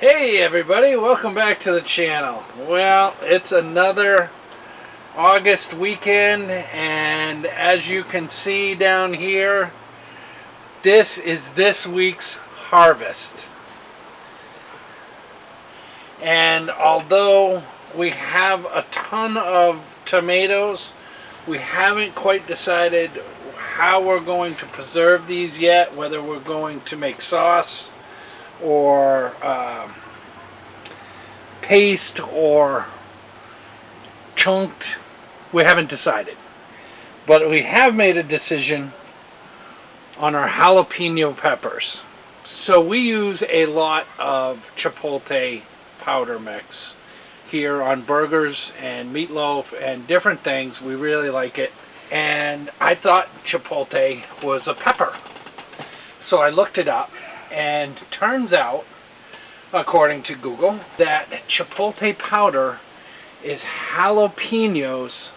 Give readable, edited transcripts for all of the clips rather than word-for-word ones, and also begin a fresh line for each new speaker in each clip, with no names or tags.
Hey everybody, welcome back to the channel. Well, it's another August weekend, and as you can see down here, this is this week's harvest. And although we have a ton of tomatoes, we haven't quite decided how we're going to preserve these yet, whether we're going to make sauce or paste or chunked. We haven't decided, but we have made a decision on our jalapeno peppers. So we use a lot of Chipotle powder mix here on burgers and meatloaf and different things. We really like it, and I thought Chipotle was a pepper, so I looked it up. And turns out, according to Google, that Chipotle powder is jalapenos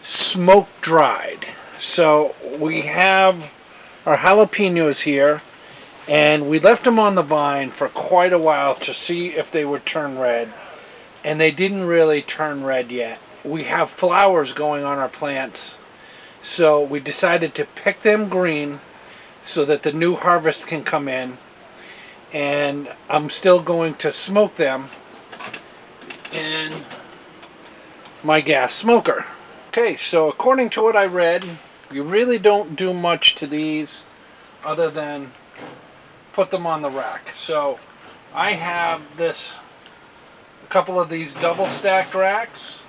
smoke dried. So we have our jalapenos here, and we left them on the vine for quite a while to see if they would turn red, and they didn't really turn red yet. We have flowers going on our plants, so we decided to pick them green so that the new harvest can come in, and I'm still going to smoke them in my gas smoker. Okay, so according to what I read, you really don't do much to these other than put them on the rack. So I have a couple of these double stacked racks.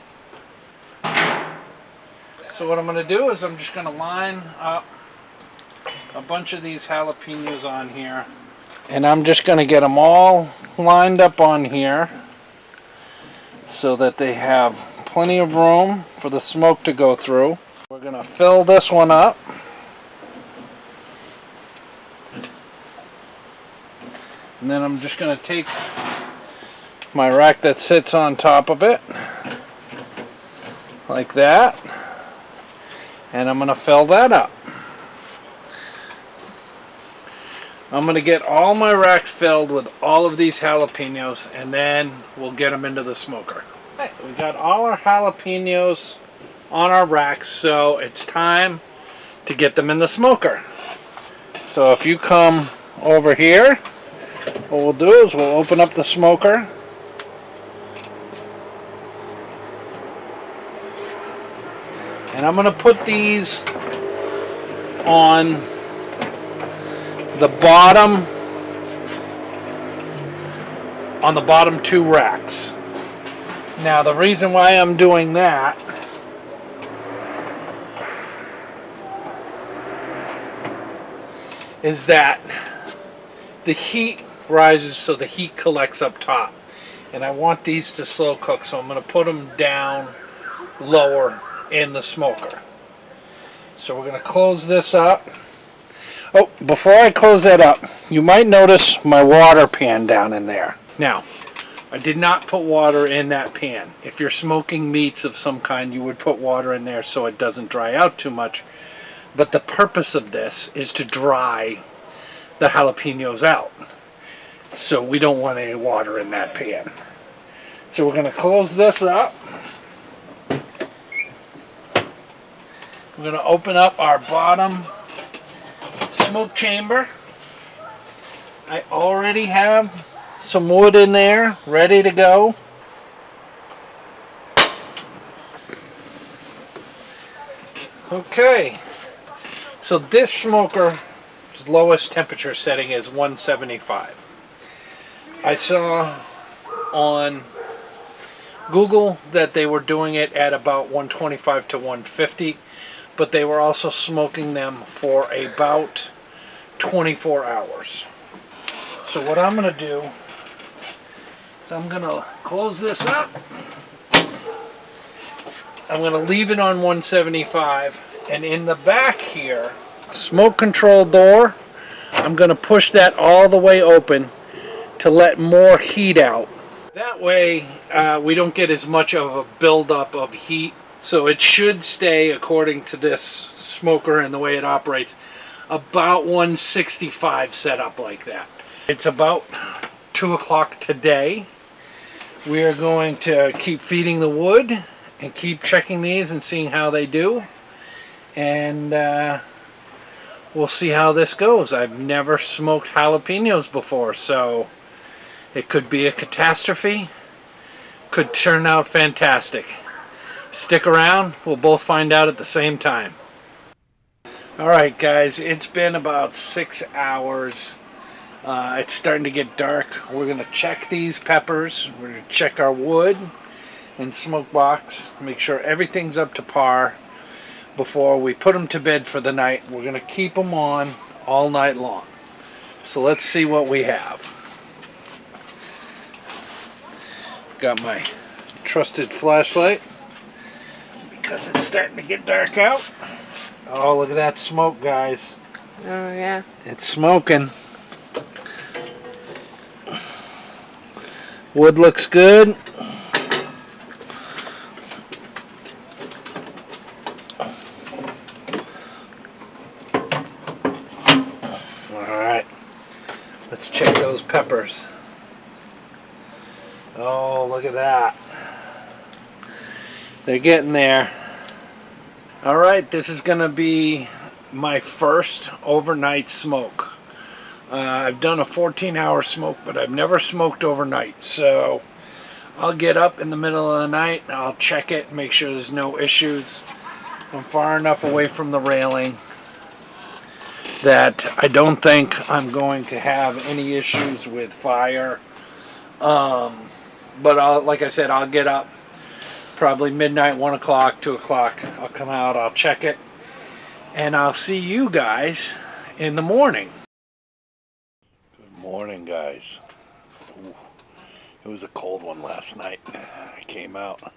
So what I'm going to do is I'm just going to line up a bunch of these jalapenos on here, and I'm just going to get them all lined up on here so that they have plenty of room for the smoke to go through. We're going to fill this one up, and then I'm just going to take my rack that sits on top of it like that, and I'm going to fill that up. I'm going to get all my racks filled with all of these jalapenos, and then we'll get them into the smoker. Okay, we got all our jalapenos on our racks, so it's time to get them in the smoker. So if you come over here, what we'll do is we'll open up the smoker. And I'm going to put these on the bottom two racks. Now the reason why I'm doing that is that the heat rises, so the heat collects up top, and I want these to slow cook, so I'm going to put them down lower in the smoker. So we're going to close this up. Oh, before I close that up, you might notice my water pan down in there. Now, I did not put water in that pan. If you're smoking meats of some kind, you would put water in there so it doesn't dry out too much. But the purpose of this is to dry the jalapenos out. So we don't want any water in that pan. So we're going to close this up. We're going to open up our bottom smoke chamber. I already have some wood in there ready to go. Okay, so this smoker's lowest temperature setting is 175. I saw on Google that they were doing it at about 125 to 150, but they were also smoking them for about 24 hours. So what I'm going to do is I'm going to close this up. I'm going to leave it on 175, and in the back here, smoke control door, I'm going to push that all the way open to let more heat out. That way we don't get as much of a buildup of heat. So it should stay, according to this smoker and the way it operates, about 165 set up like that. It's about 2 o'clock today. We are going to keep feeding the wood and keep checking these and seeing how they do. And we'll see how this goes. I've never smoked jalapenos before, so it could be a catastrophe. Could turn out fantastic. Stick around, we'll both find out at the same time. Alright guys, it's been about 6 hours. It's starting to get dark. We're going to check these peppers. We're going to check our wood and smoke box. Make sure everything's up to par before we put them to bed for the night. We're going to keep them on all night long. So let's see what we have. Got my trusted flashlight because it's starting to get dark out. Oh, look at that smoke, guys.
Oh, yeah.
It's smoking. Wood looks good. Alright. Let's check those peppers. Oh, look at that. They're getting there. Alright, this is going to be my first overnight smoke. I've done a 14-hour smoke, but I've never smoked overnight. So I'll get up in the middle of the night, I'll check it, make sure there's no issues. I'm far enough away from the railing that I don't think I'm going to have any issues with fire. But like I said, I'll get up probably midnight, 1 o'clock, 2 o'clock. I'll come out, I'll check it, and I'll see you guys in the morning. Good morning, guys. Ooh, it was a cold one last night. I came out,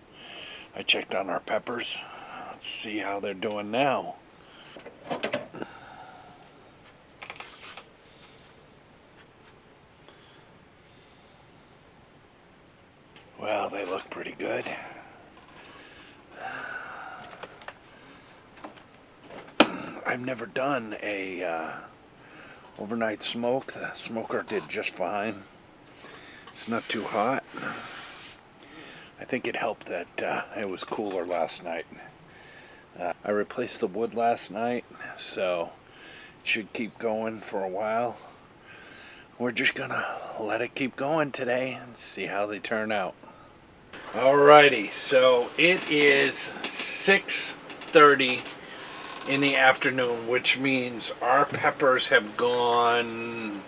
I checked on our peppers. Let's see how they're doing now. Well, they look pretty good. I've never done a overnight smoke. The smoker did just fine. It's not too hot. I think it helped that it was cooler last night. I replaced the wood last night, so it should keep going for a while. We're just gonna let it keep going today and see how they turn out. Alrighty, so it is 6:30 in the afternoon, which means our peppers have gone,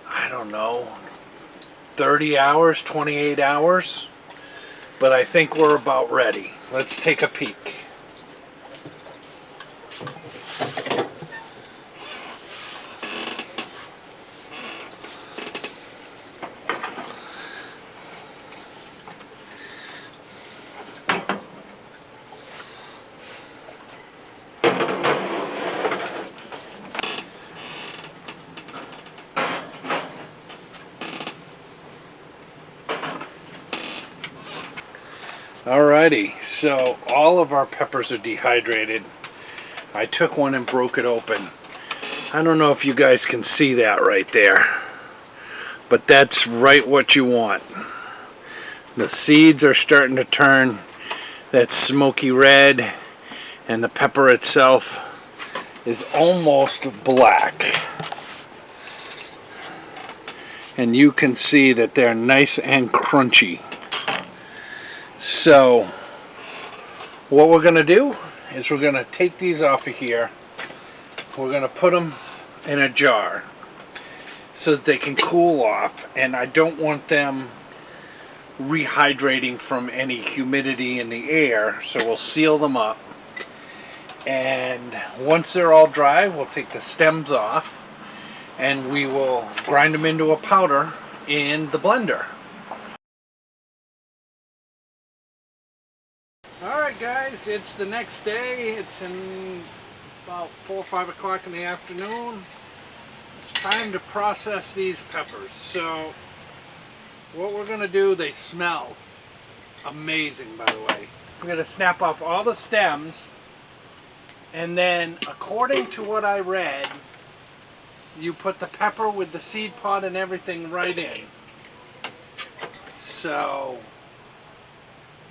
I don't know, 30 hours, 28 hours, but I think we're about ready. Let's take a peek. Alrighty, so all of our peppers are dehydrated. I took one and broke it open. I don't know if you guys can see that right there, but that's right what you want. The seeds are starting to turn that smoky red, and the pepper itself is almost black. And you can see that they're nice and crunchy. So what we're going to do is we're going to take these off of here. We're going to put them in a jar so that they can cool off, and I don't want them rehydrating from any humidity in the air, so we'll seal them up. And once they're all dry, we'll take the stems off and we will grind them into a powder in the blender. Alright guys, it's the next day. It's in about 4 or 5 o'clock in the afternoon. It's time to process these peppers. So what we're going to do, they smell amazing, by the way. We're going to snap off all the stems, and then according to what I read, you put the pepper with the seed pod and everything right in. So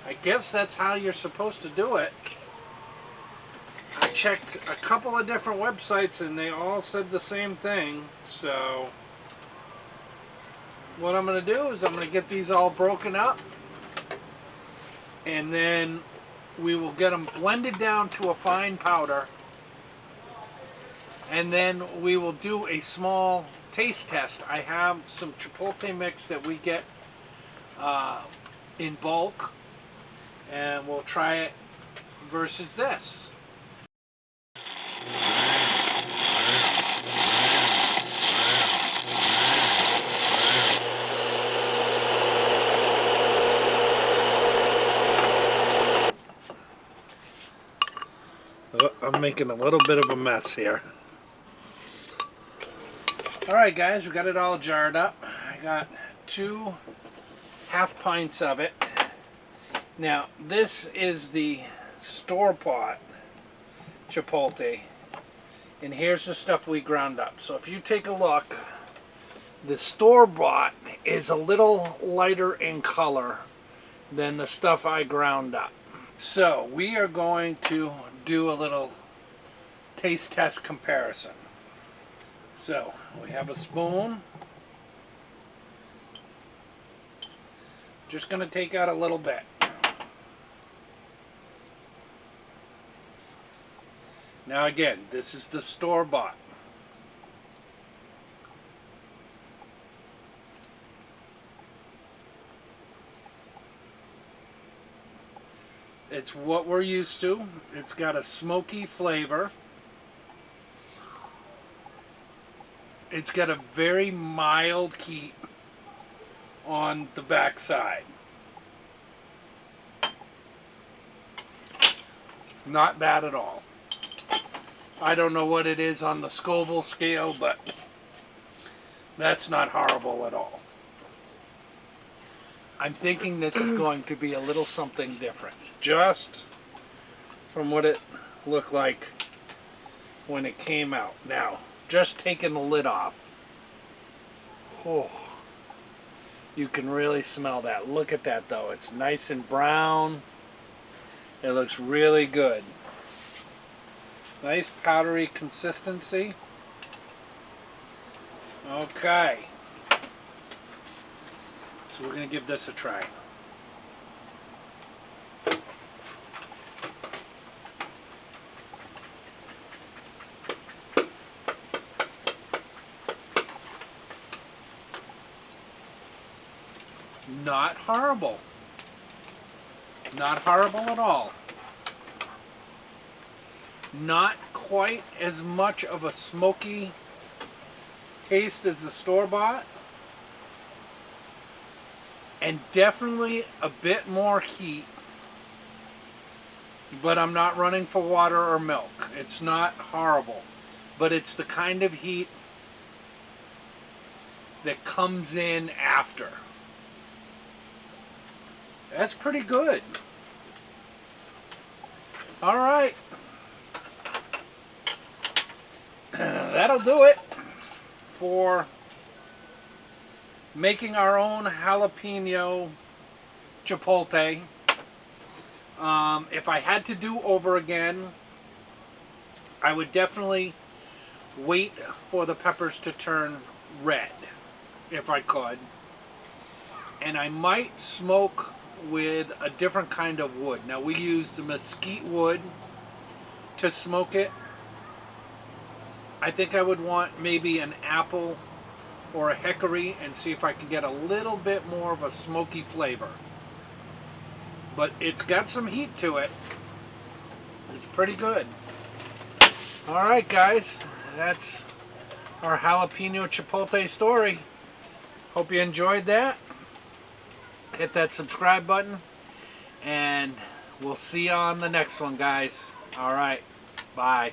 I guess that's how you're supposed to do it. I checked a couple of different websites and they all said the same thing. So what I'm going to do is I'm going to get these all broken up, and then we will get them blended down to a fine powder, and then we will do a small taste test. I have some Chipotle mix that we get in bulk, and we'll try it versus this. I'm making a little bit of a mess here. Alright guys, we got it all jarred up. I got 2 half pints of it. Now this is the store-bought Chipotle, and here's the stuff we ground up. So if you take a look, the store-bought is a little lighter in color than the stuff I ground up. So we are going to do a little taste test comparison. So we have a spoon. Just going to take out a little bit. Now again, this is the store-bought. It's what we're used to. It's got a smoky flavor. It's got a very mild heat on the back side. Not bad at all. I don't know what it is on the Scoville scale, but that's not horrible at all. I'm thinking this is going to be a little something different, just from what it looked like when it came out. Now, just taking the lid off. Oh, you can really smell that. Look at that though. It's nice and brown. It looks really good. Nice powdery consistency. Okay. So we're going to give this a try. Not horrible. Not horrible at all. Not quite as much of a smoky taste as the store-bought. And definitely a bit more heat, but I'm not running for water or milk. It's not horrible, but it's the kind of heat that comes in after. That's pretty good. All right. That'll do it for making our own jalapeno chipotle. If I had to do over again, I would definitely wait for the peppers to turn red, if I could. And I might smoke with a different kind of wood. Now we used the mesquite wood to smoke it. I think I would want maybe an apple or a hickory and see if I can get a little bit more of a smoky flavor. But it's got some heat to it. It's pretty good. Alright guys, that's our jalapeno chipotle story. Hope you enjoyed that. Hit that subscribe button and we'll see you on the next one guys. Alright, bye.